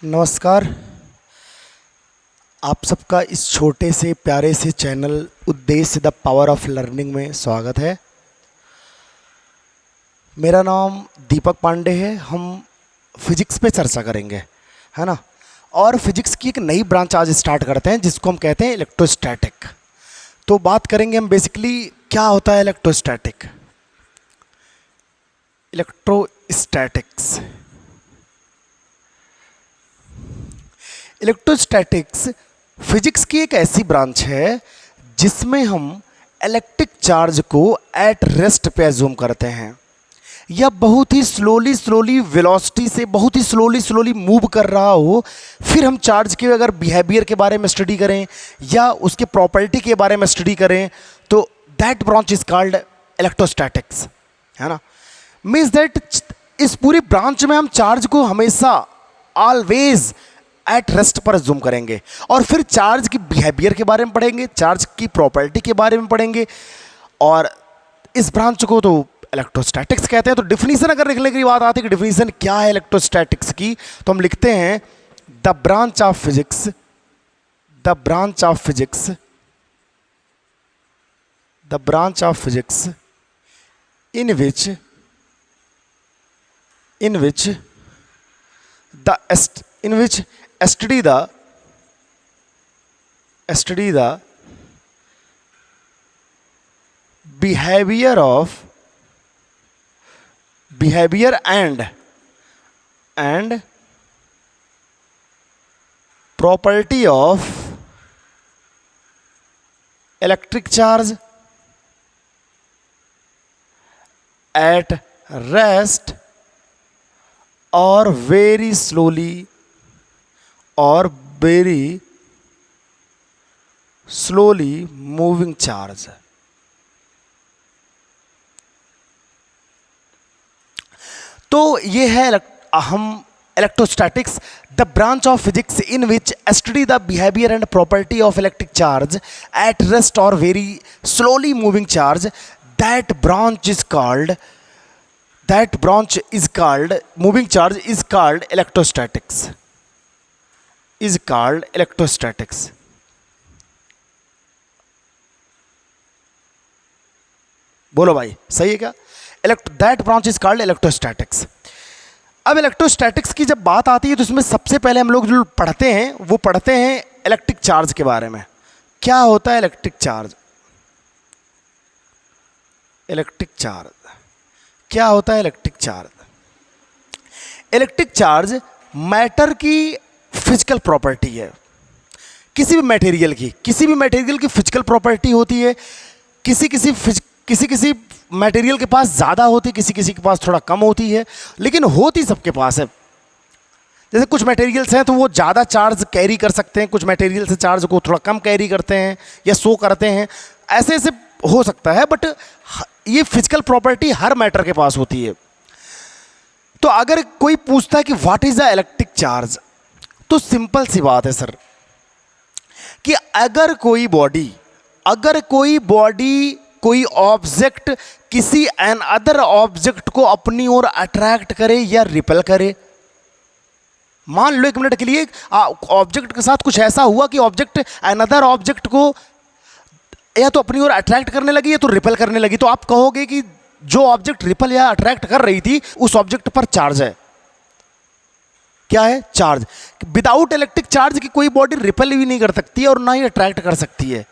नमस्कार। आप सबका इस छोटे से प्यारे से चैनल उद्देश्य द पावर ऑफ लर्निंग में स्वागत है। मेरा नाम दीपक पांडे है। हम फिजिक्स पे चर्चा करेंगे, है ना। और फिजिक्स की एक नई ब्रांच आज स्टार्ट करते हैं जिसको हम कहते हैं इलेक्ट्रोस्टैटिक। तो बात करेंगे हम बेसिकली क्या होता है इलेक्ट्रोस्टैटिक। इलेक्ट्रोस्टैटिक्स इलेक्ट्रोस्टैटिक्स फिजिक्स की एक ऐसी ब्रांच है जिसमें हम इलेक्ट्रिक चार्ज को एट रेस्ट पे अज्यूम करते हैं या बहुत ही स्लोली वेलोसिटी से बहुत ही स्लोली मूव कर रहा हो। फिर हम चार्ज के अगर बिहेवियर के बारे में स्टडी करें या उसके प्रॉपर्टी के बारे में स्टडी करें तो that branch is called electrostatics, है ना। मीन्स दैट इस पूरी ब्रांच में हम चार्ज को हमेशा ऑलवेज एट रेस्ट पर जूम करेंगे और फिर चार्ज की बिहेवियर के बारे में पढ़ेंगे, चार्ज की प्रॉपर्टी के बारे में पढ़ेंगे। और इस ब्रांच को तो इलेक्ट्रोस्टैटिक्स कहते हैं। तो डिफिनीशन अगर लिखने की बात आती है कि डिफिनीशन क्या है इलेक्ट्रोस्टैटिक्स की, तो हम लिखते हैं the branch of physics in which study the behavior and property of electric charge at rest or very slowly moving charge। तो ये है हम electrostatics, the branch of physics in which study the behaviour and property of electric charge at rest और very slowly moving charge. That branch is called moving charge is called electrostatics। बोलो भाई, सही है क्या? That branch is called electrostatics. अब electrostatics की जब बात आती है तो इसमें सबसे पहले हम लोग जो पढ़ते हैं वो पढ़ते हैं इलेक्ट्रिक चार्ज के बारे में। क्या होता है इलेक्ट्रिक चार्ज? क्या होता है electric charge? Electric charge matter की फिजिकल प्रॉपर्टी है। किसी भी मटेरियल की फिजिकल प्रॉपर्टी होती है। किसी मटेरियल के पास ज़्यादा होती है, किसी के पास थोड़ा कम होती है, लेकिन होती सबके पास है। जैसे कुछ मटेरियल्स हैं तो वो ज़्यादा चार्ज कैरी कर सकते हैं, कुछ मटेरियल से चार्ज को थोड़ा कम कैरी करते हैं या शो करते हैं, ऐसे हो सकता है। बट ये फिजिकल प्रॉपर्टी हर मैटर के पास होती है। तो अगर कोई पूछता है कि what is the electric charge, तो सिंपल सी बात है सर कि अगर कोई बॉडी कोई ऑब्जेक्ट किसी एन अदर ऑब्जेक्ट को अपनी ओर अट्रैक्ट करे या रिपेल करे। मान लो एक मिनट के लिए ऑब्जेक्ट के साथ कुछ ऐसा हुआ कि ऑब्जेक्ट एन अदर ऑब्जेक्ट को या तो अपनी ओर अट्रैक्ट करने लगी या तो रिपेल करने लगी, तो आप कहोगे कि जो ऑब्जेक्ट रिपेल या अट्रैक्ट कर रही थी उस ऑब्जेक्ट पर चार्ज है। क्या है? चार्ज। विदाउट इलेक्ट्रिक चार्ज की कोई बॉडी रिपेल भी नहीं कर सकती है और ना ही अट्रैक्ट कर सकती है।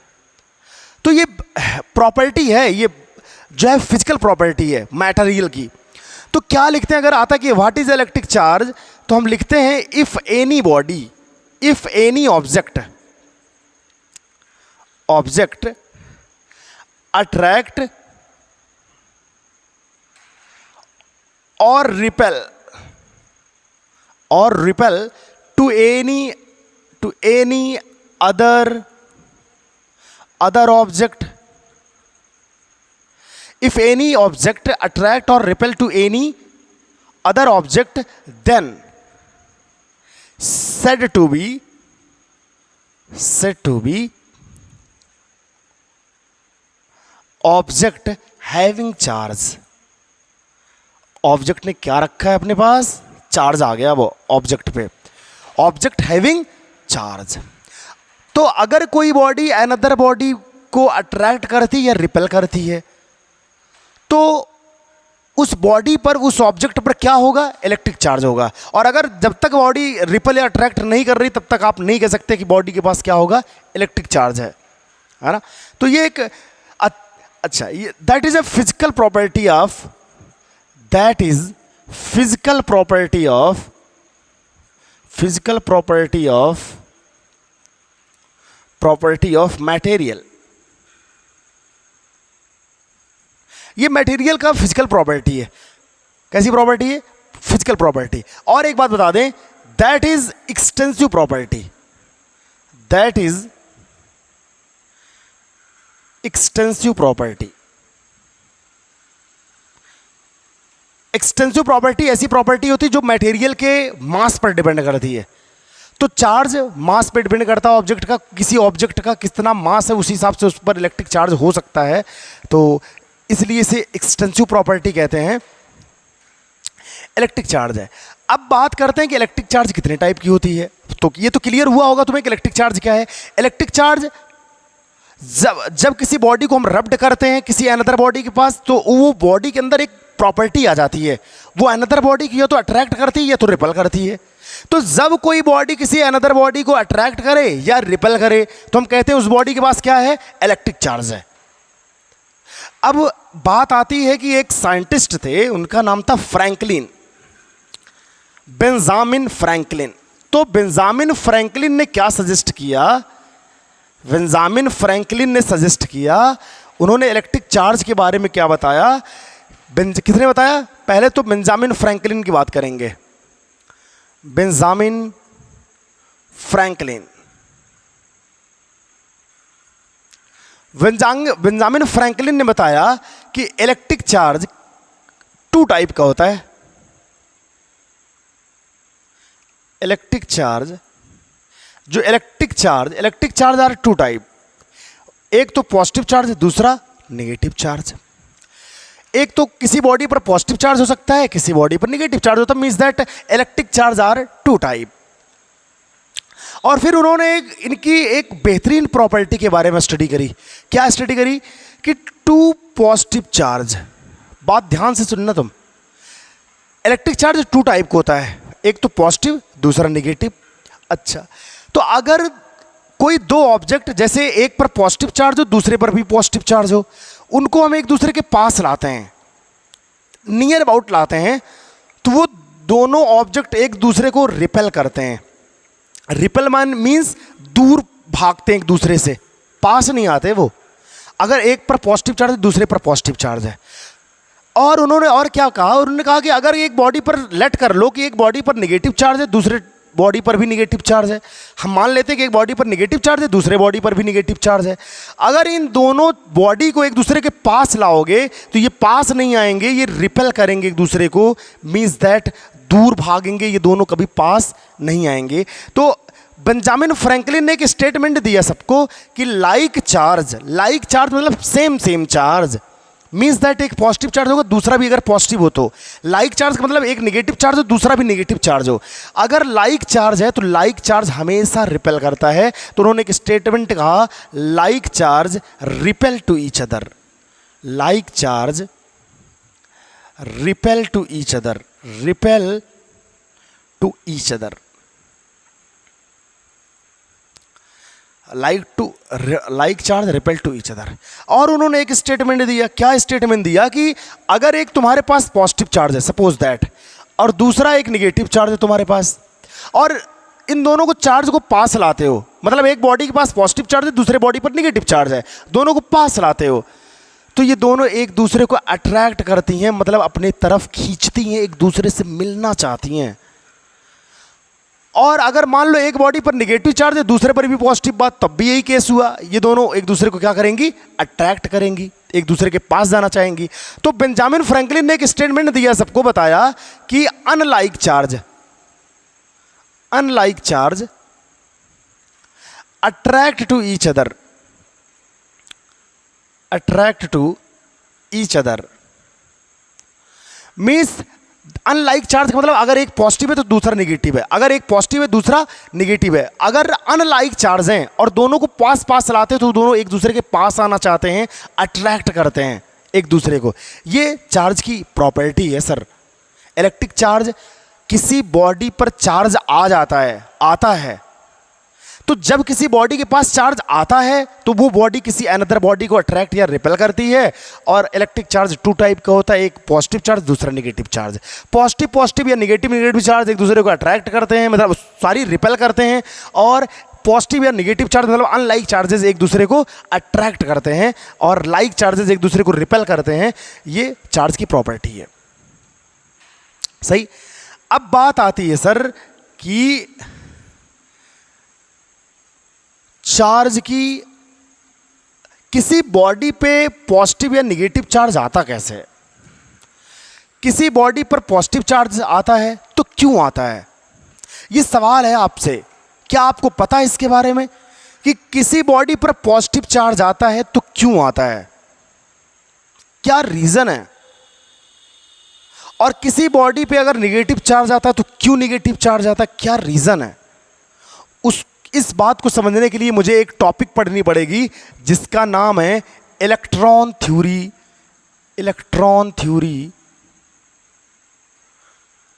तो ये प्रॉपर्टी है, ये जो है फिजिकल प्रॉपर्टी है मटेरियल की। तो क्या लिखते हैं अगर आता कि व्हाट इज इलेक्ट्रिक चार्ज, तो हम लिखते हैं इफ एनी ऑब्जेक्ट अट्रैक्ट और repel to any other object, if any object attract or repel to any other object, then said to be object having charge। Object ने क्या रखा है अपने पास? चार्ज आ गया वो ऑब्जेक्ट पे। Object having charge. तो अगर कोई बॉडी अनदर बॉडी को अट्रैक्ट करती या रिपेल करती है तो उस बॉडी पर, उस ऑब्जेक्ट पर क्या होगा? इलेक्ट्रिक चार्ज होगा। और अगर जब तक बॉडी रिपेल या अट्रैक्ट नहीं कर रही तब तक आप नहीं कह सकते कि बॉडी के पास क्या होगा? इलेक्ट्रिक चार्ज है ना। तो ये एक अच्छा, ये that is a physical property of, that is physical property of, physical property of, property of material. ये मटेरियल का फिजिकल प्रॉपर्टी है। कैसी प्रॉपर्टी है? Physical property. और एक बात बता दें, that is extensive property, that is extensive property. Extensive property ऐसी प्रॉपर्टी होती है जो मटेरियल के मास पर डिपेंड करती है। तो चार्ज मास पे डिपेंड करता है ऑब्जेक्ट का, किसी ऑब्जेक्ट का कितना मास है उसी हिसाब से उस पर इलेक्ट्रिक चार्ज हो सकता है। तो इसलिए इसे एक्सटेंसिव प्रॉपर्टी कहते हैं। इलेक्ट्रिक चार्ज है। अब बात करते हैं कि इलेक्ट्रिक चार्ज कितने टाइप की होती है। तो ये तो क्लियर हुआ होगा तुम्हें कि इलेक्ट्रिक चार्ज क्या है। इलेक्ट्रिक चार्ज जब किसी बॉडी को हम रब्ड करते हैं किसी अनदर बॉडी के पास, तो वो बॉडी के अंदर एक प्रॉपर्टी आ जाती है, वो अनदर बॉडी की या तो अट्रैक्ट करती है या तो रिपेल करती है। तो जब कोई बॉडी किसी अनदर बॉडी को अट्रैक्ट करे या रिपेल करे तो हम कहते हैं उस बॉडी के पास क्या है? इलेक्ट्रिक चार्ज है। अब बात आती है कि एक साइंटिस्ट थे, उनका नाम था फ्रैंकलिन, बेंजामिन फ्रैंकलिन। तो बेंजामिन फ्रैंकलिन ने क्या सजेस्ट किया? बेंजामिन फ्रैंकलिन ने सजेस्ट किया, उन्होंने इलेक्ट्रिक चार्ज के बारे में क्या बताया? किसने बताया? पहले तो बेंजामिन फ्रैंकलिन की बात करेंगे। बेंजामिन फ्रैंकलिन, बेंजामिन फ्रैंकलिन ने बताया कि इलेक्ट्रिक चार्ज 2 टाइप का होता है। Electric charge are 2 type. एक तो पॉजिटिव चार्ज, दूसरा नेगेटिव चार्ज। एक तो किसी बॉडी पर पॉजिटिव चार्ज हो सकता है, किसी बॉडी पर नेगेटिव चार्ज होता है। Means that electric charge are 2 type. और फिर उन्होंने इनकी एक बेहतरीन प्रॉपर्टी के बारे में स्टडी करी। क्या स्टडी करी? कि 2 पॉजिटिव चार्ज, बात ध्यान से सुनना तुम, इलेक्ट्रिक चार्ज 2 टाइप का होता है, एक तो पॉजिटिव, दूसरा नेगेटिव। अच्छा, तो अगर कोई 2 ऑब्जेक्ट, जैसे एक पर पॉजिटिव चार्ज हो दूसरे पर भी पॉजिटिव चार्ज हो, उनको हम एक दूसरे के पास लाते हैं, नियर अबाउट लाते हैं, तो वो दोनों ऑब्जेक्ट एक दूसरे को रिपेल करते हैं। रिपेल मीन्स दूर भागते हैं एक दूसरे से, पास नहीं आते वो। अगर एक पर पॉजिटिव चार्ज है दूसरे पर पॉजिटिव चार्ज है। और उन्होंने और क्या कहा? उन्होंने कहा कि अगर एक बॉडी पर लेट कर लो कि एक बॉडी पर नेगेटिव चार्ज है, दूसरे बॉडी पर भी नेगेटिव चार्ज है। हम मान लेते हैं कि एक बॉडी पर नेगेटिव चार्ज है, दूसरे बॉडी पर भी नेगेटिव चार्ज है। अगर इन दोनों बॉडी को एक दूसरे के पास लाओगे तो ये पास नहीं आएंगे, ये रिपेल करेंगे एक दूसरे को। मींस दैट दूर भागेंगे, ये दोनों कभी पास नहीं आएंगे। तो बेंजामिन फ्रैंकलिन ने एक स्टेटमेंट दिया सबको कि लाइक चार्ज मतलब सेम चार्ज। मीन्स दैट एक पॉजिटिव चार्ज होगा, दूसरा भी अगर पॉजिटिव हो तो लाइक चार्ज का मतलब एक नेगेटिव चार्ज हो दूसरा भी नेगेटिव चार्ज हो। अगर लाइक चार्ज है तो लाइक चार्ज हमेशा रिपेल करता है। तो उन्होंने एक स्टेटमेंट कहा, like charge repel to each other, like charge repel to each other, repel to each other, like charge repel to each other. और उन्होंने एक स्टेटमेंट दिया। क्या स्टेटमेंट दिया? कि अगर एक तुम्हारे पास पॉजिटिव चार्ज है सपोज दैट, और दूसरा एक नेगेटिव चार्ज है तुम्हारे पास, और इन दोनों को चार्ज को पास लाते हो, मतलब एक बॉडी के पास पॉजिटिव चार्ज है दूसरे बॉडी पर नेगेटिव चार्ज है, दोनों को पास लाते हो, तो ये दोनों एक दूसरे को अट्रैक्ट करती हैं, मतलब अपनी तरफ खींचती हैं, एक दूसरे से मिलना चाहती हैं। और अगर मान लो एक बॉडी पर नेगेटिव चार्ज है दूसरे पर भी पॉजिटिव, बात तब भी यही केस हुआ, ये दोनों एक दूसरे को क्या करेंगी? अट्रैक्ट करेंगी, एक दूसरे के पास जाना चाहेंगी। तो बेंजामिन फ्रैंकलिन ने एक स्टेटमेंट दिया, सबको बताया कि unlike charge attract to each other means unlike charge का मतलब अगर एक पॉजिटिव है तो दूसरा नेगेटिव है, अगर एक पॉजिटिव है दूसरा नेगेटिव है। अगर अनलाइक चार्ज हैं और दोनों को पास पास चलाते हैं तो दोनों एक दूसरे के पास आना चाहते हैं, अट्रैक्ट करते हैं एक दूसरे को। ये चार्ज की प्रॉपर्टी है सर। इलेक्ट्रिक चार्ज किसी बॉडी पर चार्ज आ जाता है, आता है, तो जब किसी बॉडी के पास चार्ज आता है तो वो बॉडी किसी अनदर बॉडी को अट्रैक्ट या रिपेल करती है। और इलेक्ट्रिक चार्ज टू टाइप का होता है, एक पॉजिटिव चार्ज, दूसरा नेगेटिव चार्ज। पॉजिटिव पॉजिटिव या नेगेटिव नेगेटिव चार्ज एक दूसरे को अट्रैक्ट करते हैं, मतलब सारी रिपेल करते हैं। और पॉजिटिव या नेगेटिव चार्ज मतलब अनलाइक चार्जेस एक दूसरे को अट्रैक्ट करते हैं और लाइक चार्जेस एक दूसरे को रिपेल करते हैं। ये चार्ज की प्रॉपर्टी है। सही। अब बात आती है सर कि चार्ज की किसी बॉडी पे पॉजिटिव या नेगेटिव चार्ज आता कैसे है। किसी बॉडी पर पॉजिटिव चार्ज आता है तो क्यों आता है, ये सवाल है आपसे। क्या आपको पता है इसके बारे में कि किसी बॉडी पर पॉजिटिव चार्ज आता है तो क्यों आता है, क्या रीजन है। और किसी बॉडी पे अगर नेगेटिव चार्ज आता है तो क्यों नेगेटिव चार्ज आता है, क्या रीजन है। इस बात को समझने के लिए मुझे एक टॉपिक पढ़नी पड़ेगी जिसका नाम है electron theory. Electron theory,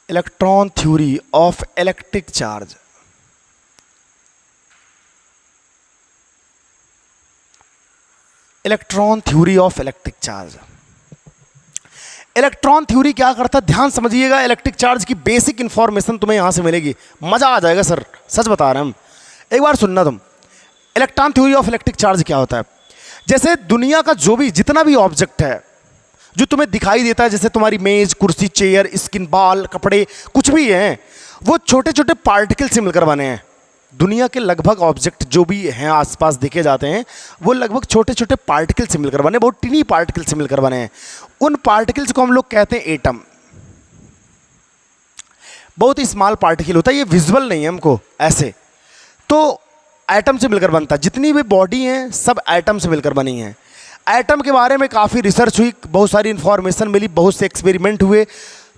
electron theory of electric charge. Electron theory of electric charge. Electron theory क्या करता है, ध्यान समझिएगा। इलेक्ट्रिक चार्ज की बेसिक इंफॉर्मेशन तुम्हें यहां से मिलेगी, मजा आ जाएगा सर, सच बता रहे हैं हम। एक बार सुनना तुम, electron theory of electric charge क्या होता है। जैसे दुनिया का जो भी जितना भी ऑब्जेक्ट है जो तुम्हें दिखाई देता है, जैसे तुम्हारी मेज, कुर्सी, चेयर, स्किन, बाल, कपड़े, कुछ भी हैं, वो छोटे छोटे पार्टिकल से मिलकर बने हैं। दुनिया के लगभग ऑब्जेक्ट जो भी हैं आसपास देखे जाते हैं वो लगभग छोटे छोटे पार्टिकल से मिलकर बने, बहुत टिनी पार्टिकल से मिलकर बने हैं। उन पार्टिकल्स को हम लोग कहते हैं एटम। बहुत ही स्मॉल पार्टिकल होता है, ये विजुअल नहीं है हमको ऐसे। तो एटम से मिलकर बनता है। जितनी भी बॉडी हैं सब एटम से मिलकर बनी हैं। एटम के बारे में काफ़ी रिसर्च हुई, बहुत सारी इंफॉर्मेशन मिली, बहुत से एक्सपेरिमेंट हुए।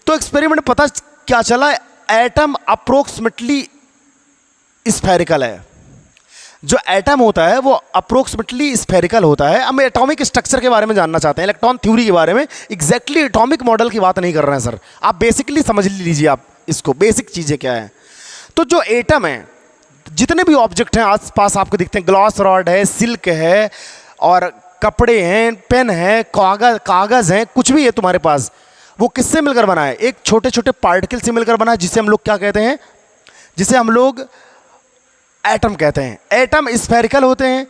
तो एक्सपेरिमेंट पता क्या चला, एटम अप्रोक्सीमेटली स्फेरिकल है। जो एटम होता है वो अप्रोक्सीमेटली स्फेरिकल होता है। हम एटॉमिक स्ट्रक्चर के बारे में जानना चाहते हैं, इलेक्ट्रॉन थ्योरी के बारे में। एग्जैक्टली एटॉमिक मॉडल की बात नहीं कर रहे हैं सर, आप बेसिकली समझ लीजिए आप इसको, बेसिक चीज़ें क्या है। तो जो एटम है, जितने भी ऑब्जेक्ट हैं आसपास आपको दिखते हैं, ग्लास रॉड है, सिल्क है, और कपड़े हैं, पेन है, कागज़ हैं, कुछ भी है तुम्हारे पास, वो किससे मिलकर बना है, एक छोटे छोटे पार्टिकल से मिलकर बना है, जिसे हम लोग क्या कहते हैं, जिसे हम लोग एटम कहते हैं। एटम स्फेरिकल होते हैं।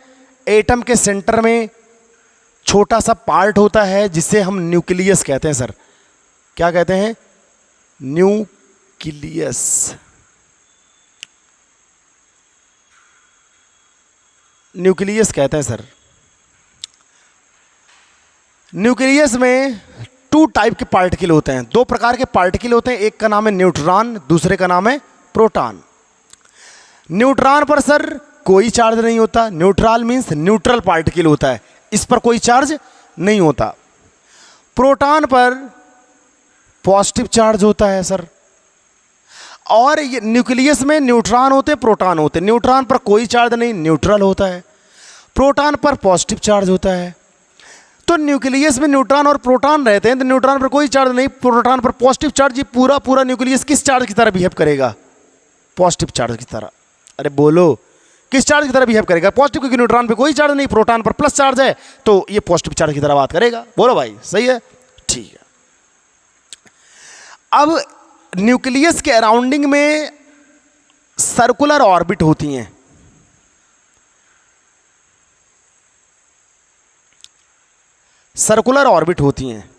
एटम के सेंटर में छोटा सा पार्ट होता है जिसे हम न्यूक्लियस कहते हैं सर। क्या कहते हैं, न्यूक्लियस। न्यूक्लियस कहते हैं सर। न्यूक्लियस में 2 टाइप के पार्टिकल होते हैं, 2 प्रकार के पार्टिकल होते हैं। एक का नाम है न्यूट्रॉन, दूसरे का नाम है प्रोटॉन। न्यूट्रॉन पर सर कोई चार्ज नहीं होता, न्यूट्रल मीन्स न्यूट्रल पार्टिकल होता है, इस पर कोई चार्ज नहीं होता। प्रोटॉन पर पॉजिटिव चार्ज होता है सर। और ये न्यूक्लियस में न्यूट्रॉन होते हैं, प्रोटॉन होते हैं। न्यूट्रॉन पर कोई चार्ज नहीं, न्यूट्रल होता है। प्रोटॉन पर पॉजिटिव चार्ज होता है। तो न्यूक्लियस में न्यूट्रॉन और प्रोटॉन रहते हैं, तो न्यूट्रॉन पर कोई चार्ज नहीं, प्रोटॉन पर पॉजिटिव चार्ज। ये पूरा पूरा न्यूक्लियस किस चार्ज की तरह बिहेव करेगा, पॉजिटिव चार्ज की तरह। अरे बोलो, किस चार्ज की तरह बिहेव करेगा, पॉजिटिव, क्योंकि न्यूट्रॉन पे कोई चार्ज नहीं, प्रोटॉन पर प्लस चार्ज है, तो ये पॉजिटिव चार्ज की तरह बात करेगा। बोलो भाई, सही है, ठीक है। अब न्यूक्लियस के अराउंडिंग में सर्कुलर ऑर्बिट होती हैं। सर्कुलर ऑर्बिट होती हैं।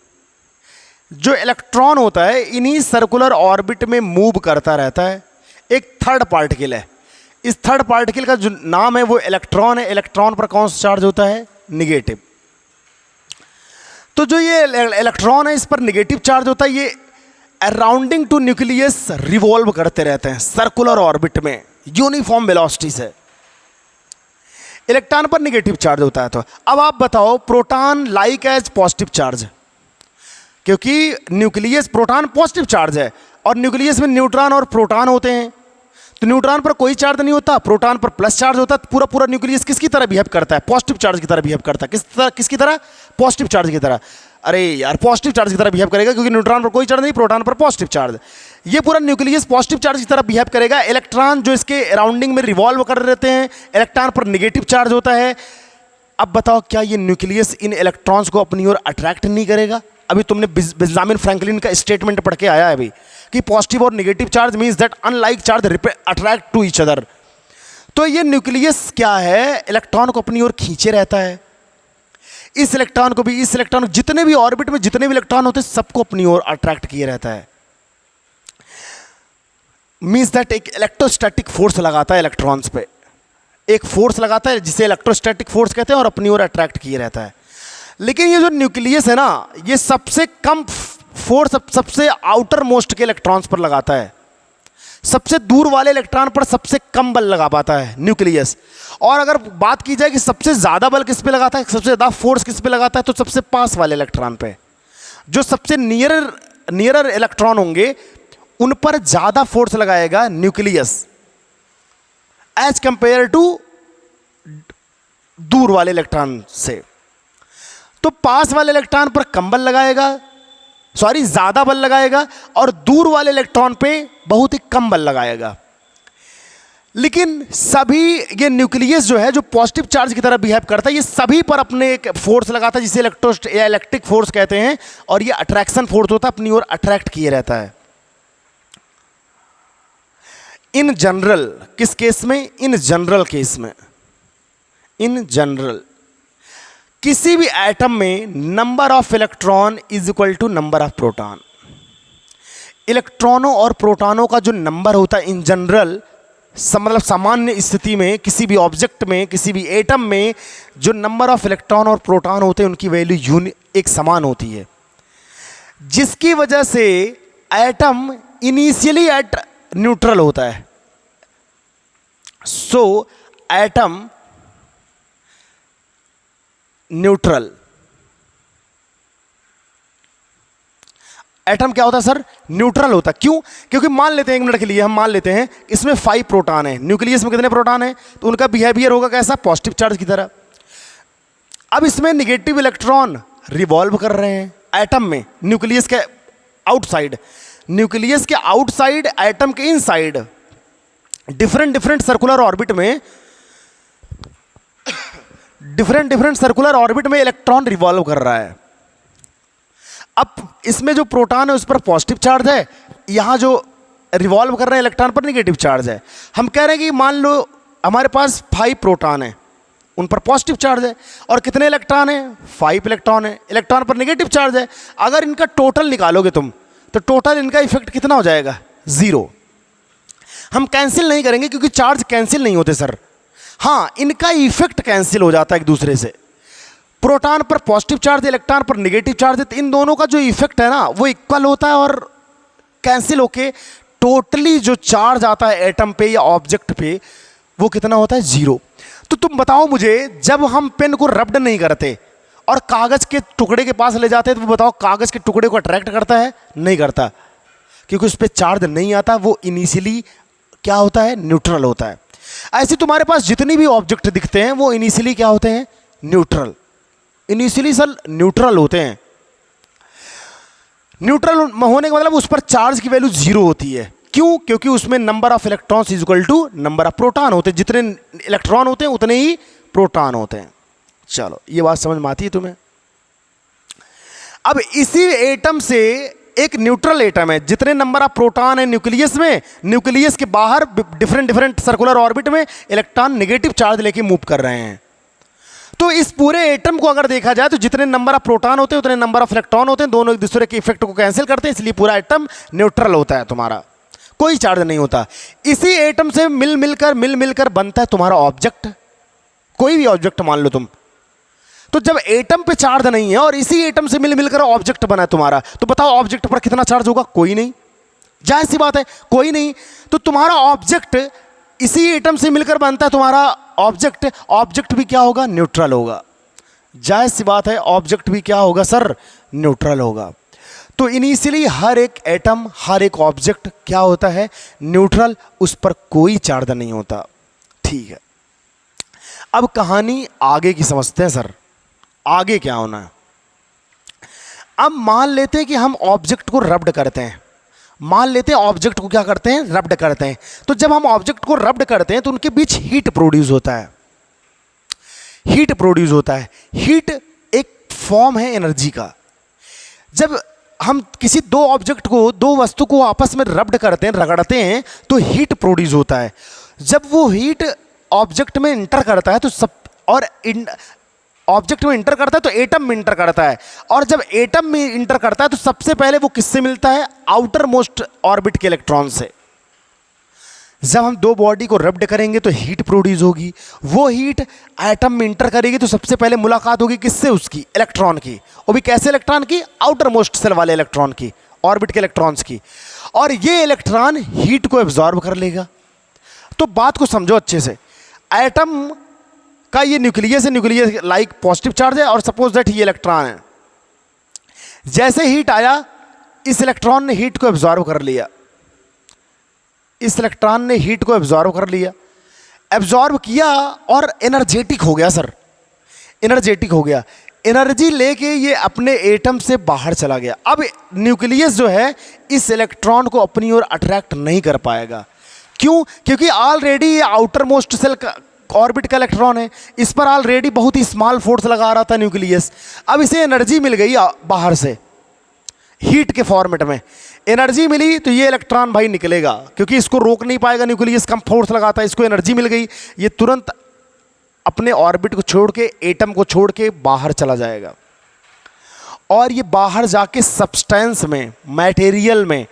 जो इलेक्ट्रॉन होता है इन्हीं सर्कुलर ऑर्बिट में मूव करता रहता है। एक थर्ड पार्टिकल है, इस थर्ड पार्टिकल का जो नाम है वो इलेक्ट्रॉन है। इलेक्ट्रॉन पर कौन सा चार्ज होता है, निगेटिव। तो जो ये इलेक्ट्रॉन है इस पर निगेटिव चार्ज होता है। ये अराउंडिंग टू न्यूक्लियस रिवॉल्व करते रहते हैं सर्कुलर ऑर्बिट में यूनिफॉर्म वेलोसिटी से। इलेक्ट्रॉन पर नेगेटिव चार्ज होता है। तो अब आप बताओ, proton like as positive charge, क्योंकि न्यूक्लियस प्रोटॉन पॉजिटिव चार्ज है और न्यूक्लियस में न्यूट्रॉन और प्रोटॉन होते हैं। तो न्यूट्रॉन पर कोई चार्ज नहीं होता, प्रोटॉन पर प्लस चार्ज होता है। पूरा पूरा न्यूक्लियस किसकी तरह बिहेव करता है? पॉजिटिव चार्ज की तरह बिहेव करता है। किसकी तरह? पॉजिटिव चार्ज की तरह। अरे यार, पॉजिटिव चार्ज की तरह बिहेव करेगा क्योंकि न्यूट्रॉन पर कोई चार्ज नहीं, प्रोटॉन पर पॉजिटिव चार्ज। ये पूरा न्यूक्लियस पॉजिटिव चार्ज की तरह बिहेव करेगा। इलेक्ट्रॉन जो इसके अराउंडिंग में रिवॉल्व कर रहते हैं, इलेक्ट्रॉन पर नेगेटिव चार्ज होता है। अब बताओ, क्या ये न्यूक्लियस इन इलेक्ट्रॉन्स को अपनी ओर अट्रैक्ट नहीं करेगा? अभी तुमने बेंजामिन फ्रैंकलिन का स्टेटमेंट पढ़ के आया है अभी कि पॉजिटिव और negative charge means that unlike charge attract to each other. तो ये न्यूक्लियस क्या है? इलेक्ट्रॉन को अपनी ओर खींचे रहता है। इस इलेक्ट्रॉन को भी, इस इलेक्ट्रॉन, जितने भी ऑर्बिट में जितने भी इलेक्ट्रॉन होते हैं सबको अपनी ओर अट्रैक्ट किए रहता है। मींस दैट एक इलेक्ट्रोस्टैटिक फोर्स लगाता है इलेक्ट्रॉन्स पे, एक फोर्स लगाता है जिसे इलेक्ट्रोस्टैटिक फोर्स कहते हैं और अपनी ओर अट्रैक्ट किए रहता है। लेकिन ये जो न्यूक्लियस है ना, ये सबसे कम फोर्स सबसे आउटर मोस्ट के इलेक्ट्रॉन्स पर लगाता है। सबसे दूर वाले इलेक्ट्रॉन पर सबसे कम बल लगा पाता है न्यूक्लियस। और अगर बात की जाए कि सबसे ज़्यादा बल किस पे लगाता है, सबसे ज़्यादा फोर्स किस पे लगाता है, तो सबसे पास वाले इलेक्ट्रॉन पे। जो सबसे नियरर इलेक्ट्रॉन होंगे उन पर ज़्यादा फोर्स लगाएगा न्यूक्लियस एज कंपेयर टू दूर वाले इलेक्ट्रॉन से। तो पास वाले इलेक्ट्रॉन पर कम बल लगाएगा, ज़्यादा बल लगाएगा, और दूर वाले इलेक्ट्रॉन पे बहुत ही कम बल लगाएगा। लेकिन सभी ये न्यूक्लियस जो है, जो पॉजिटिव चार्ज की तरह बिहेव करता है, ये सभी पर अपने एक फोर्स लगाता है जिसे इलेक्ट्रिक फोर्स कहते हैं, और ये अट्रैक्शन फोर्स होता है, अपनी ओर अट्रैक्ट किए रहता है। इन जनरल, किस केस में? इन जनरल केस में, इन जनरल किसी भी एटम में number of electron is equal to number of proton. इलेक्ट्रॉनों और प्रोटॉनों का जो नंबर होता है इन जनरल, मतलब सामान्य स्थिति में, किसी भी ऑब्जेक्ट में, किसी भी एटम में जो नंबर ऑफ इलेक्ट्रॉन और प्रोटॉन होते हैं उनकी वैल्यू एक समान होती है, जिसकी वजह से एटम इनिशियली एट न्यूट्रल होता है। सो एटम न्यूट्रल। एटम क्या होता है सर? न्यूट्रल होता है। क्यों? क्योंकि मान लेते हैं, एक मिनट के लिए हम मान लेते हैं इसमें 5 प्रोटॉन है, न्यूक्लियस में कितने प्रोटॉन है, तो उनका बिहेवियर होगा कैसा? पॉजिटिव चार्ज की तरह। अब इसमें नेगेटिव इलेक्ट्रॉन रिवॉल्व कर रहे हैं एटम में, न्यूक्लियस के आउटसाइड। न्यूक्लियस के आउटसाइड, एटम के इनसाइड, डिफरेंट सर्कुलर ऑर्बिट में, डिफरेंट सर्कुलर ऑर्बिट में इलेक्ट्रॉन रिवॉल्व कर रहा है। अब इसमें जो प्रोटॉन है उस पर पॉजिटिव चार्ज है, यहां जो रिवॉल्व कर रहे हैं इलेक्ट्रॉन पर नेगेटिव चार्ज है। हम कह रहे हैं कि मान लो हमारे पास 5 प्रोटॉन है, उन पर पॉजिटिव चार्ज है, और कितने इलेक्ट्रॉन है? 5 इलेक्ट्रॉन है, इलेक्ट्रॉन पर नेगेटिव चार्ज है। अगर इनका टोटल निकालोगे तुम, तो टोटल इनका इफेक्ट कितना हो जाएगा? 0। हम कैंसिल नहीं करेंगे क्योंकि चार्ज कैंसिल नहीं होते सर। हाँ, इनका इफेक्ट कैंसिल हो जाता है एक दूसरे से। प्रोटॉन पर पॉजिटिव चार्ज, इलेक्ट्रॉन पर नेगेटिव चार्ज है, तो इन दोनों का जो इफेक्ट है ना वो इक्वल होता है, और कैंसिल होके टोटली जो चार्ज आता है एटम पे या ऑब्जेक्ट पे वो कितना होता है? 0। तो तुम बताओ मुझे, जब हम पेन को रब्ड नहीं करते और कागज के टुकड़े के पास ले जाते हैं, तो बताओ कागज के टुकड़े को अट्रैक्ट करता है? नहीं करता, क्योंकि उस पर चार्ज नहीं आता। वो इनिशियली क्या होता है? न्यूट्रल होता है। ऐसे तुम्हारे पास जितनी भी ऑब्जेक्ट दिखते हैं वो इनिशियली क्या होते हैं? न्यूट्रल। इनिशियली सर न्यूट्रल होते हैं। न्यूट्रल होने का मतलब उस पर चार्ज की वैल्यू 0 होती है। क्यों? क्योंकि उसमें number of electrons is equal to number of proton होते हैं। जितने इलेक्ट्रॉन होते हैं उतने ही प्रोटॉन होते हैं। चलो, ये बात समझ में आती है तुम्हें? अब इसी एटम से एक न्यूट्रल एटम है, जितने नंबर ऑफ प्रोटॉन है न्यूक्लियस में, न्यूक्लियस के बाहर डिफरेंट सर्कुलर ऑर्बिट में इलेक्ट्रॉन नेगेटिव चार्ज लेके मूव कर रहे हैं। तो इस पूरे एटम को अगर देखा जाए तो जितने नंबर ऑफ प्रोटॉन होते हैं उतने नंबर ऑफ इलेक्ट्रॉन होते हैं, दोनों एक दूसरे के इफेक्ट को कैंसिल करते हैं, इसलिए पूरा एटम न्यूट्रल होता है तुम्हारा, कोई चार्ज नहीं होता। इसी एटम से मिल मिलकर बनता है तुम्हारा ऑब्जेक्ट। कोई भी ऑब्जेक्ट मान लो तुम, तो जब एटम पे चार्ज नहीं है और इसी एटम से मिलकर ऑब्जेक्ट बना है तुम्हारा, तो बताओ ऑब्जेक्ट पर कितना चार्ज होगा? कोई नहीं। जाहिर सी बात है, कोई नहीं। तो तुम्हारा ऑब्जेक्ट इसी एटम से मिलकर बनता है तुम्हारा ऑब्जेक्ट। ऑब्जेक्ट भी क्या होगा? न्यूट्रल होगा। जाहिर सी बात है, ऑब्जेक्ट भी क्या होगा सर? न्यूट्रल होगा। तो इनिशियली हर एक एटम, हर एक ऑब्जेक्ट क्या होता है? न्यूट्रल, उस पर कोई चार्ज नहीं होता। ठीक है, अब कहानी आगे की समझते हैं सर, आगे क्या होना है। अब मान लेते हैं कि हम ऑब्जेक्ट को रब्ड करते हैं, मान लेते हैं ऑब्जेक्ट को क्या करते हैं? रब्ड करते हैं। तो जब हम ऑब्जेक्ट को रब्ड करते हैं तो उनके बीच हीट प्रोड्यूस होता है, हीट प्रोड्यूस होता है। हीट एक फॉर्म है एनर्जी का। जब हम किसी दो ऑब्जेक्ट को, दो वस्तु को आपस में रब्ड करते हैं, रगड़ते हैं, तो हीट प्रोड्यूस होता है। जब वो हीट ऑब्जेक्ट में इंटर करता है तो सब, और ऑब्जेक्ट में इंटर करता है तो एटम में इंटर करता है, और जब एटम में इंटर करता है तो सबसे पहले वो किससे मिलता है? आउटर मोस्ट ऑर्बिट के इलेक्ट्रॉन से। जब हम दो बॉडी को रब्ड करेंगे तो हीट प्रोड्यूस होगी, वो हीट एटम में इंटर करेगी तो सबसे पहले मुलाकात होगी किससे? उसकी इलेक्ट्रॉन की। वो भी कैसे इलेक्ट्रॉन की? आउटर मोस्ट सेल वाले इलेक्ट्रॉन की, ऑर्बिट के इलेक्ट्रॉन्स की। और ये इलेक्ट्रॉन हीट को एब्जॉर्ब कर लेगा। तो बात को समझो अच्छे से, एटम का ये न्यूक्लियस है, न्यूक्लियस लाइक पॉजिटिव चार्ज है, और सपोज दैट ये इलेक्ट्रॉन है। जैसे हीट आया, इस इलेक्ट्रॉन ने हीट को एब्जॉर्ब कर लिया, इस इलेक्ट्रॉन ने हीट को एब्जॉर्ब कर लिया, एब्जॉर्ब किया और एनर्जेटिक हो गया सर, एनर्जेटिक हो गया। एनर्जी लेके ये अपने एटम से बाहर चला गया। अब न्यूक्लियस जो है इस इलेक्ट्रॉन को अपनी ओर अट्रैक्ट नहीं कर पाएगा। क्यों? क्योंकि ऑलरेडी ये आउटर मोस्ट सेल ऑर्बिट का इलेक्ट्रॉन है, इस पर ऑलरेडी बहुत ही स्मॉल फोर्स लगा रहा था न्यूक्लियस। अब इसे एनर्जी मिल गई बाहर से, हीट के फॉर्मेट में एनर्जी मिली, तो ये इलेक्ट्रॉन भाई निकलेगा, क्योंकि इसको रोक नहीं पाएगा, न्यूक्लियस कम फोर्स लगाता है। इसको एनर्जी मिल गई, ये तुरंत अपने ऑर्बिट को छोड़ के, एटम को छोड़ के बाहर चला जाएगा। और ये बाहर जाके सब्सटेंस में, मटेरियल में,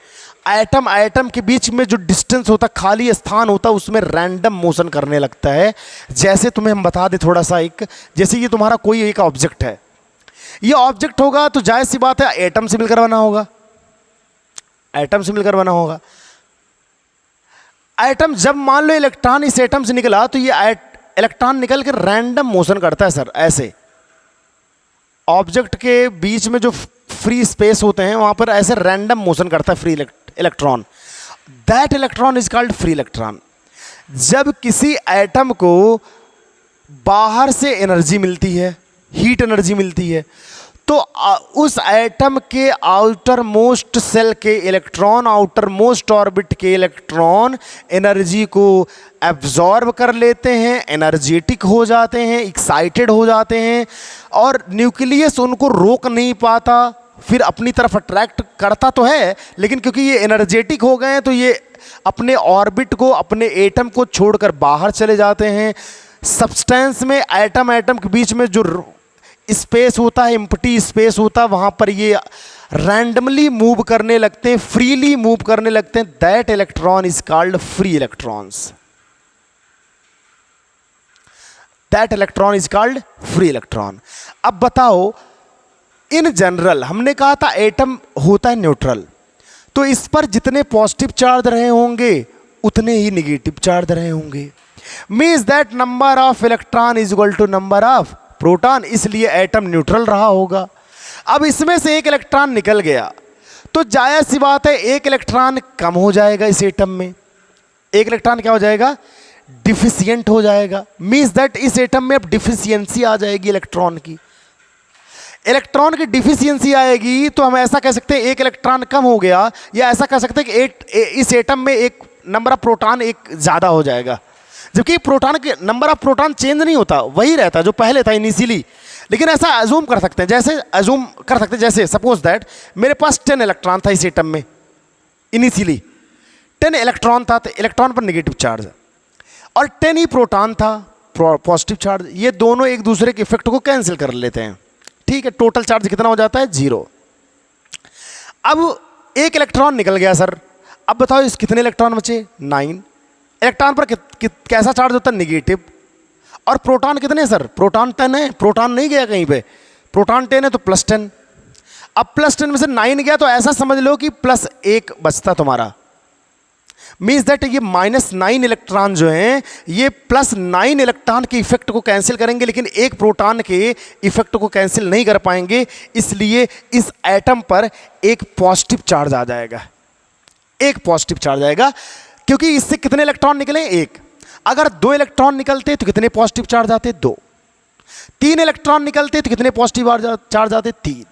एटम एटम के बीच में जो डिस्टेंस होता, खाली स्थान होता, उसमें रैंडम मोशन करने लगता है। जैसे तुम्हें हम बता दें थोड़ा सा, एक जैसे ये तुम्हारा कोई एक ऑब्जेक्ट है, ये ऑब्जेक्ट होगा तो जाहिर सी बात है एटम से मिलकर बना होगा, एटम से मिलकर बना होगा। एटम, जब मान लो इलेक्ट्रॉन इस एटम से निकला तो ये इलेक्ट्रॉन निकल के रैंडम मोशन करता है सर, ऐसे ऑब्जेक्ट के बीच में जो फ्री स्पेस होते हैं वहां पर ऐसे रैंडम मोशन करता है free electron. That electron is called free electron. जब किसी एटम को बाहर से एनर्जी मिलती है, हीट एनर्जी मिलती है, तो उस एटम के आउटर मोस्ट सेल के इलेक्ट्रॉन, आउटर मोस्ट ऑर्बिट के इलेक्ट्रॉन एनर्जी को एब्जॉर्ब कर लेते हैं, एनर्जेटिक हो जाते हैं, एक्साइटेड हो जाते हैं, और न्यूक्लियस उनको रोक नहीं पाता, फिर अपनी तरफ अट्रैक्ट करता तो है, लेकिन क्योंकि ये एनर्जेटिक हो गए हैं तो ये अपने ऑर्बिट को, अपने एटम को छोड़कर बाहर चले जाते हैं। सब्सटेंस में एटम एटम के बीच में जो स्पेस होता है, एम्प्टी स्पेस होता है, वहाँ पर ये रैंडमली मूव करने लगते हैं, फ्रीली मूव करने लगते हैं। That electron is called free electrons. That electron is called free electron. अब बताओ, इन जनरल हमने कहा था एटम होता है न्यूट्रल, तो इस पर जितने पॉजिटिव चार्ज रहे होंगे उतने ही निगेटिव चार्ज रहे होंगे। Means that number of electron is equal to number of proton, इसलिए एटम न्यूट्रल रहा होगा। अब इसमें से एक इलेक्ट्रॉन निकल गया तो जायज़ सी बात है एक इलेक्ट्रॉन कम हो जाएगा इस एटम में, एक इलेक्ट्रॉन क्या हो जाएगा? डिफिशियंट हो जाएगा। मीन्स दैट इस एटम में अब डिफिशियंसी आ जाएगी इलेक्ट्रॉन की। इलेक्ट्रॉन की डिफिशियंसी आएगी तो हम ऐसा कह सकते हैं एक इलेक्ट्रॉन कम हो गया, या ऐसा कह सकते हैं कि इस एटम में एक नंबर ऑफ प्रोटॉन एक ज़्यादा हो जाएगा। जबकि प्रोटॉन के नंबर ऑफ प्रोटॉन चेंज नहीं होता, वही रहता जो पहले था इनिशियली। लेकिन ऐसा अजूम कर सकते हैं, जैसे अजूम कर सकते हैं, जैसे सपोज दैट मेरे पास 10 इलेक्ट्रॉन था इस एटम में, इनिशियली 10 इलेक्ट्रॉन था, तो इलेक्ट्रॉन पर नेगेटिव चार्ज, और 10 ही प्रोटॉन था पॉजिटिव चार्ज। ये दोनों एक दूसरे के इफेक्ट को कैंसिल कर लेते हैं, ठीक है। टोटल चार्ज कितना हो जाता है? 0। अब एक इलेक्ट्रॉन निकल गया सर, अब बताओ इस कितने इलेक्ट्रॉन बचे? 9। इलेक्ट्रॉन पर कैसा चार्ज होता है? निगेटिव। और प्रोटॉन कितने सर? प्रोटॉन 10 है, प्रोटॉन नहीं गया कहीं पे, प्रोटॉन 10 है तो +10। अब +10 में से 9 गया तो ऐसा समझ लो कि +1 बचता तुम्हारा, मीन्स दैट ये -9 इलेक्ट्रॉन जो हैं ये +9 इलेक्ट्रॉन के इफेक्ट को कैंसिल करेंगे, लेकिन एक प्रोटॉन के इफेक्ट को कैंसिल नहीं कर पाएंगे। इसलिए इस एटम पर एक पॉजिटिव चार्ज आ जाएगा, एक पॉजिटिव चार्ज आएगा, क्योंकि इससे कितने इलेक्ट्रॉन निकले? एक। अगर 2 इलेक्ट्रॉन निकलते तो कितने पॉजिटिव चार्ज आते? 2। 3 इलेक्ट्रॉन निकलते तो कितने पॉजिटिव चार्ज आते? 3।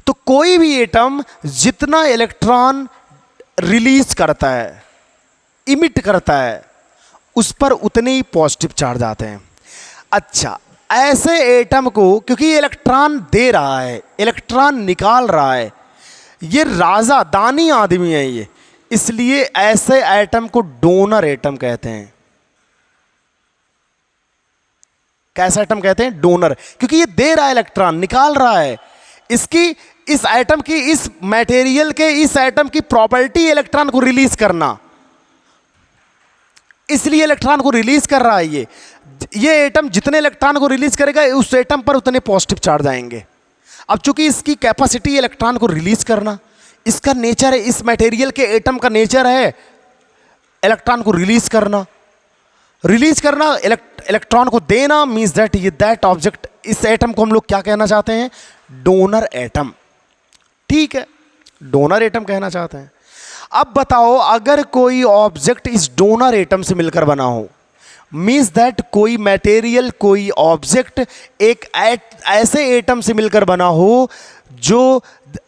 तो कोई भी एटम जितना इलेक्ट्रॉन रिलीज करता है, इमिट करता है, उस पर उतने ही पॉजिटिव चार्ज आते हैं। अच्छा, ऐसे एटम को, क्योंकि इलेक्ट्रॉन दे रहा है, इलेक्ट्रॉन निकाल रहा है, ये राजा दानी आदमी है ये, इसलिए ऐसे एटम को डोनर एटम कहते हैं। कैसा एटम कहते हैं? डोनर, क्योंकि ये दे रहा है इलेक्ट्रॉन, निकाल रहा है। इसकी, इस एटम की, इस मटेरियल के, इस एटम की प्रॉपर्टी इलेक्ट्रॉन को रिलीज करना, इसलिए इलेक्ट्रॉन को रिलीज कर रहा है ये एटम जितने इलेक्ट्रॉन को रिलीज करेगा उस एटम पर उतने पॉजिटिव चार्ज आएंगे। अब चूंकि इसकी कैपेसिटी इलेक्ट्रॉन को रिलीज करना, इसका नेचर है, इस मटेरियल के एटम का नेचर है इलेक्ट्रॉन को रिलीज करना, इलेक्ट्रॉन को देना, मींस दैट ये दैट ऑब्जेक्ट, इस एटम को हम लोग क्या कहना चाहते हैं? Donor atom. ठीक है, डोनर एटम कहना चाहते हैं। अब बताओ, अगर कोई ऑब्जेक्ट इस डोनर एटम से मिलकर बना हो, मींस दैट कोई मटेरियल, कोई ऑब्जेक्ट एक ऐसे एटम से मिलकर बना हो, जो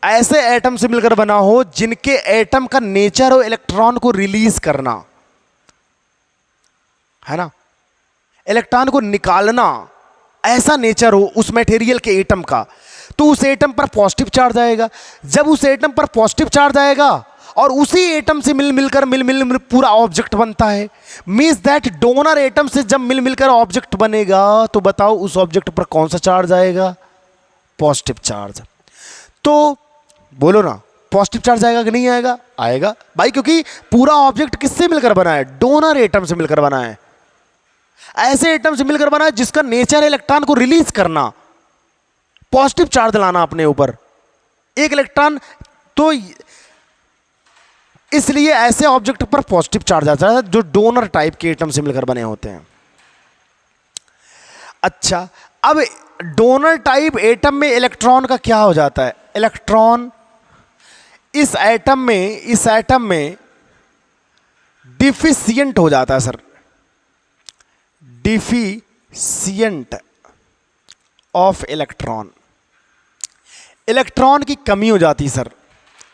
ऐसे एटम से मिलकर बना हो जिनके एटम का नेचर हो इलेक्ट्रॉन को रिलीज करना, है ना, इलेक्ट्रॉन को निकालना, ऐसा नेचर हो उस मटेरियल के एटम का, तो उस एटम पर पॉजिटिव चार्ज आएगा। जब उस एटम पर पॉजिटिव चार्ज आएगा और उसी एटम से मिल पूरा ऑब्जेक्ट बनता है, मींस दैट डोनर एटम से जब मिलकर ऑब्जेक्ट बनेगा, तो बताओ उस ऑब्जेक्ट पर कौन सा चार्ज आएगा? Positive charge. तो बोलो ना, पॉजिटिव चार्ज आएगा कि नहीं आएगा? आएगा भाई, क्योंकि पूरा ऑब्जेक्ट किससे मिलकर बना है? डोनर एटम से मिलकर बना है, ऐसे एटम से मिलकर बना है जिसका नेचर है इलेक्ट्रॉन को रिलीज करना, पॉजिटिव चार्ज लाना अपने ऊपर, एक इलेक्ट्रॉन। तो इसलिए ऐसे ऑब्जेक्ट पर पॉजिटिव चार्ज आता है जो डोनर टाइप के एटम से मिलकर बने होते हैं। अच्छा, अब डोनर टाइप एटम में इलेक्ट्रॉन का क्या हो जाता है? इलेक्ट्रॉन इस एटम में डिफिशिएंट हो जाता है sir, deficient of electron, electron की कमी हो जाती है सर।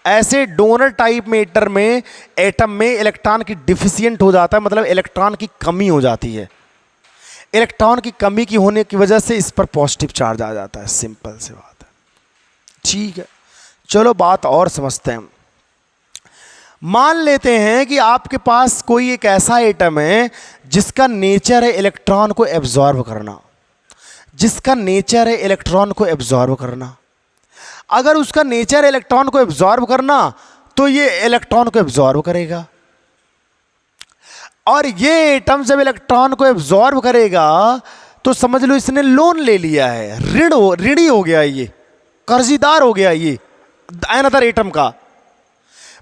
ऐसे डोनर टाइप में एटम में इलेक्ट्रॉन की डिफिशिएंट हो जाता है, मतलब इलेक्ट्रॉन की कमी हो जाती है। इलेक्ट्रॉन की कमी की होने की वजह से इस पर पॉजिटिव चार्ज आ जाता है, सिंपल सी बात है। ठीक है, चलो बात और समझते हैं। मान लेते हैं कि आपके पास कोई एक ऐसा एटम है जिसका नेचर है इलेक्ट्रॉन को एब्जॉर्ब करना, जिसका नेचर है इलेक्ट्रॉन को एब्जॉर्ब करना। अगर उसका नेचर इलेक्ट्रॉन को एब्जॉर्ब करना, तो ये इलेक्ट्रॉन को एब्जॉर्ब करेगा, और ये एटम जब इलेक्ट्रॉन को एब्जॉर्ब करेगा तो समझ लो इसने लोन ले लिया है, ऋणी हो गया, ये कर्जीदार हो गया ये अनदर एटम का।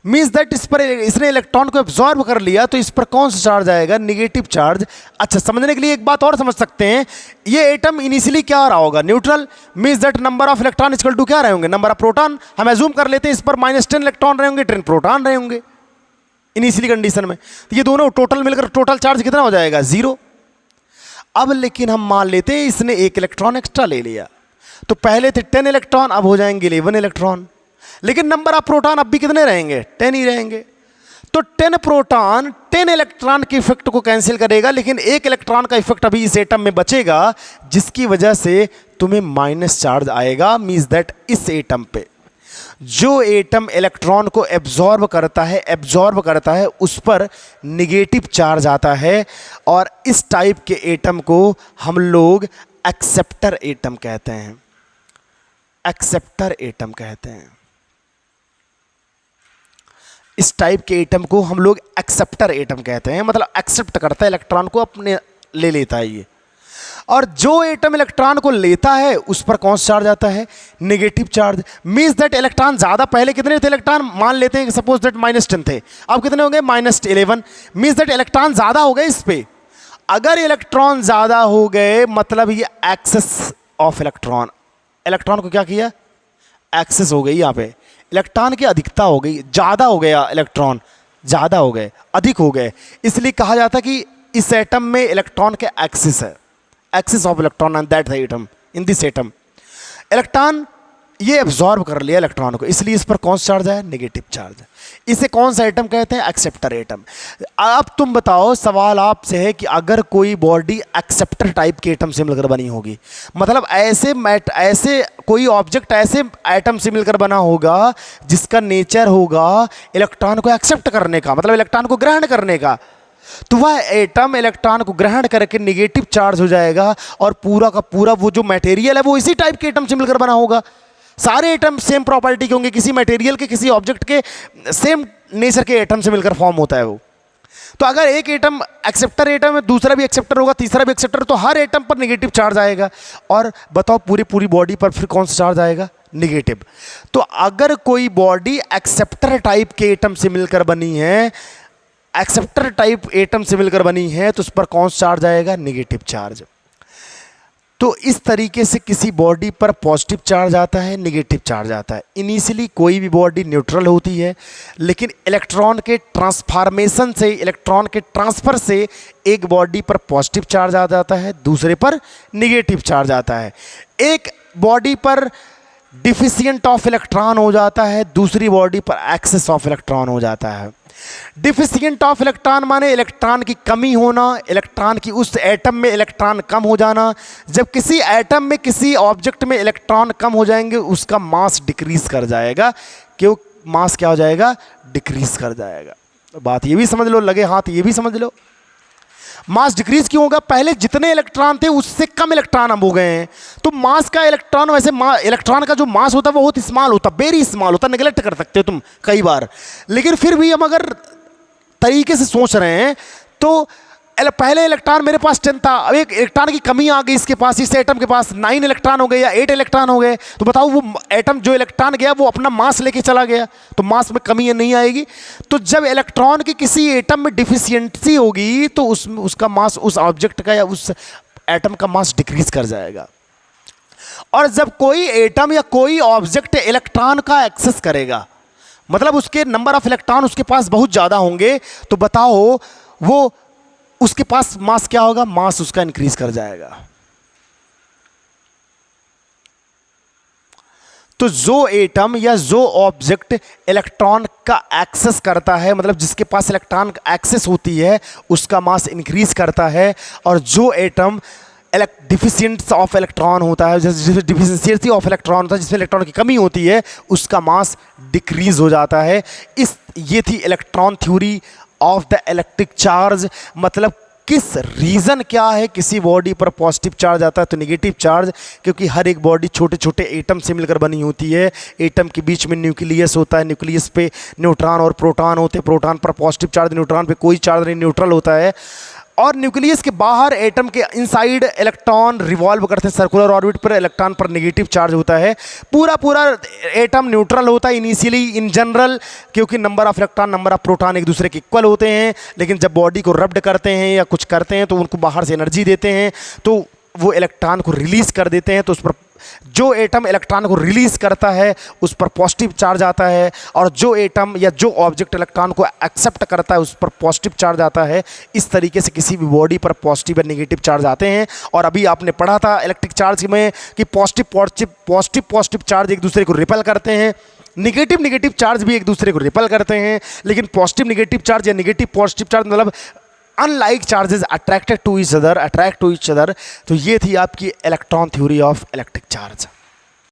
मीन्स दैट इस पर इसने इलेक्ट्रॉन को एब्जॉर्ब कर लिया, तो इस पर कौन सा चार्ज आएगा? Negative charge. अच्छा, समझने के लिए एक बात और समझ सकते हैं, ये एटम इनिशियली क्या रहा होगा? Neutral. Means that number of electron equal to क्या रहे होंगे? Number of proton. हम एज्यूम कर लेते हैं इस पर -10 इलेक्ट्रॉन रहे होंगे, 10 प्रोटॉन रहे होंगे इनिशियली कंडीशन में। तो ये दोनों टोटल मिलकर टोटल चार्ज कितना हो जाएगा? 0। अब लेकिन हम मान लेते हैं इसने 1 इलेक्ट्रॉन एक्स्ट्रा ले लिया, तो पहले थे 10 इलेक्ट्रॉन, अब हो जाएंगे 11 इलेक्ट्रॉन, लेकिन नंबर ऑफ प्रोटॉन अब भी कितने रहेंगे? 10 ही रहेंगे। तो 10 प्रोटॉन 10 इलेक्ट्रॉन के इफेक्ट को कैंसिल करेगा, लेकिन 1 इलेक्ट्रॉन का इफेक्ट अभी इस एटम में बचेगा, जिसकी वजह से तुम्हें माइनस चार्ज आएगा। मींस दैट इस एटम पे जो एटम इलेक्ट्रॉन को एब्जॉर्ब करता है उस पर निगेटिव चार्ज आता है, और इस टाइप के एटम को हम लोग एक्सेप्टर एटम कहते हैं। एक्सेप्टर एटम कहते हैं इस टाइप के एटम को हम लोग एक्सेप्टर एटम कहते हैं, मतलब एक्सेप्ट करता है इलेक्ट्रॉन को, अपने ले लेता है ये। और जो एटम इलेक्ट्रॉन को लेता है उस पर कौन सा चार्ज आता है, negative charge. Means that electron ज़्यादा, पहले कितने थे इलेक्ट्रॉन, मान लेते हैं सपोज दैट -10 थे, अब कितने हो गए -11। मीन्स दैट इलेक्ट्रॉन ज़्यादा हो गए इस पे। अगर इलेक्ट्रॉन ज़्यादा हो गए मतलब ये एक्सेस ऑफ इलेक्ट्रॉन, इलेक्ट्रॉन को क्या किया, एक्सेस हो गई, यहाँ पे इलेक्ट्रॉन की अधिकता हो गई, ज़्यादा हो गया इलेक्ट्रॉन, ज़्यादा हो गए, अधिक हो गए, इसलिए कहा जाता है कि इस एटम में इलेक्ट्रॉन के एक्सिस है, axis of electron and that the atom, in this atom electron ये एब्जॉर्ब कर लिया इलेक्ट्रॉन को, इसलिए इस पर कौन सा चार्ज है, नेगेटिव चार्ज। इसे कौन सा एटम कहते हैं, एक्सेप्टर एटम। अब तुम बताओ, सवाल आपसे है कि अगर कोई बॉडी एक्सेप्टर टाइप के एटम से मिलकर बनी होगी, मतलब ऐसे कोई ऑब्जेक्ट ऐसे एटम से मिलकर बना होगा जिसका नेचर होगा इलेक्ट्रॉन को एक्सेप्ट करने का, मतलब इलेक्ट्रॉन को ग्रहण करने का, तो वह एटम इलेक्ट्रॉन को ग्रहण करके नेगेटिव चार्ज हो जाएगा और पूरा का पूरा वो जो मटेरियल है वो इसी टाइप के एटम से मिलकर बना होगा। सारे एटम सेम प्रॉपर्टी के होंगे, किसी मटेरियल के किसी ऑब्जेक्ट के सेम नेचर के एटम से मिलकर फॉर्म होता है वो। तो अगर एक एटम एक्सेप्टर एटम है, दूसरा भी एक्सेप्टर होगा, तीसरा भी एक्सेप्टर, तो हर एटम पर नेगेटिव चार्ज आएगा। और बताओ पूरी बॉडी पर फिर कौन सा चार्ज आएगा, नेगेटिव। तो अगर कोई बॉडी एक्सेप्टर टाइप के एटम से मिलकर बनी है, एक्सेप्टर टाइप एटम से मिलकर बनी है, तो उस पर कौन सा चार्ज आएगा, नेगेटिव चार्ज। तो इस तरीके से किसी बॉडी पर पॉजिटिव चार्ज आता है, नेगेटिव चार्ज आता है। इनिशियली कोई भी बॉडी न्यूट्रल होती है, लेकिन इलेक्ट्रॉन के ट्रांसफॉर्मेशन से, इलेक्ट्रॉन के ट्रांसफ़र से एक बॉडी पर पॉजिटिव चार्ज आ जाता है, दूसरे पर नेगेटिव चार्ज आता है। एक बॉडी पर डिफिशिएंट ऑफ इलेक्ट्रॉन हो जाता है, दूसरी बॉडी पर एक्सेस ऑफ इलेक्ट्रॉन हो जाता है। डिफिशिएंट ऑफ इलेक्ट्रॉन माने इलेक्ट्रॉन की कमी होना, इलेक्ट्रॉन की उस एटम में इलेक्ट्रॉन कम हो जाना। जब किसी एटम में, किसी ऑब्जेक्ट में इलेक्ट्रॉन कम हो जाएंगे, उसका मास डिक्रीज कर जाएगा। क्यों मास क्या हो जाएगा, डिक्रीज कर जाएगा। बात ये भी समझ लो, लगे हाथ ये भी समझ लो। मास डिक्रीज क्यों होगा, पहले जितने इलेक्ट्रॉन थे उससे कम इलेक्ट्रॉन अब हो गए हैं, तो मास का इलेक्ट्रॉन, वैसे इलेक्ट्रॉन का जो मास होता है वो बहुत स्मॉल होता, वेरी स्मॉल होता, नेगलेक्ट कर सकते हो तुम कई बार। लेकिन फिर भी हम अगर तरीके से सोच रहे हैं तो पहले इलेक्ट्रॉन मेरे पास 10 था, अब एक इलेक्ट्रॉन की कमी आ गई इसके पास, इस एटम के पास 9 इलेक्ट्रॉन हो गए या 8 इलेक्ट्रॉन हो गए, तो बताओ वो एटम जो इलेक्ट्रॉन गया वो अपना मास लेके चला गया, तो मास में कमी नहीं आएगी। तो जब इलेक्ट्रॉन की किसी एटम में डिफिशियंसी होगी तो उसका मास, उस ऑब्जेक्ट का या उस एटम का मास डिक्रीज कर जाएगा। और जब कोई एटम या कोई ऑब्जेक्ट इलेक्ट्रॉन का एक्सेस करेगा, मतलब उसके नंबर ऑफ इलेक्ट्रॉन उसके पास बहुत ज़्यादा होंगे, तो बताओ वो उसके पास मास क्या होगा, मास उसका इंक्रीज कर जाएगा। तो जो एटम या जो ऑब्जेक्ट इलेक्ट्रॉन का एक्सेस करता है, मतलब जिसके पास इलेक्ट्रॉन एक्सेस होती है, उसका मास इंक्रीज करता है। और जो एटम डिफिशिएंट ऑफ इलेक्ट्रॉन होता है, जिसमें डिफिशिएंसी ऑफ इलेक्ट्रॉन होता है, जिसमें इलेक्ट्रॉन की कमी होती है, उसका मास डिक्रीज हो जाता है। ये थी electron theory of the electric charge. मतलब किस रीज़न क्या है किसी बॉडी पर पॉजिटिव चार्ज आता है तो नेगेटिव चार्ज, क्योंकि हर एक बॉडी छोटे छोटे एटम से मिलकर बनी होती है। एटम के बीच में न्यूक्लियस होता है, न्यूक्लियस पे न्यूट्रॉन और प्रोटॉन होते हैं, प्रोटॉन पर पॉजिटिव चार्ज, न्यूट्रॉन पे कोई चार्ज नहीं, न्यूट्रल होता है। और न्यूक्लियस के बाहर एटम के इनसाइड इलेक्ट्रॉन रिवॉल्व करते हैं सर्कुलर ऑर्बिट पर, इलेक्ट्रॉन पर नेगेटिव चार्ज होता है। पूरा एटम न्यूट्रल होता है इनिशियली इन जनरल, क्योंकि number of electron number of proton एक दूसरे के इक्वल होते हैं। लेकिन जब बॉडी को रब्ड करते हैं या कुछ करते हैं तो उनको बाहर से एनर्जी देते हैं, तो वो इलेक्ट्रॉन को रिलीज़ कर देते हैं। तो उस पर जो एटम इलेक्ट्रॉन को रिलीज़ करता है उस पर पॉजिटिव चार्ज आता है, और जो एटम या जो ऑब्जेक्ट इलेक्ट्रॉन को एक्सेप्ट करता है उस पर पॉजिटिव चार्ज आता है। इस तरीके से किसी भी बॉडी पर पॉजिटिव या नेगेटिव चार्ज आते हैं। और अभी आपने पढ़ा था इलेक्ट्रिक चार्ज में कि पॉजिटिव चार्ज एक दूसरे को रिपेल करते हैं, नेगेटिव चार्ज भी एक दूसरे को रिपेल करते हैं। लेकिन पॉजिटिव नेगेटिव चार्ज या नेगेटिव पॉजिटिव चार्ज मतलब unlike charges attract to each other. तो ये थी आपकी electron theory of electric charge.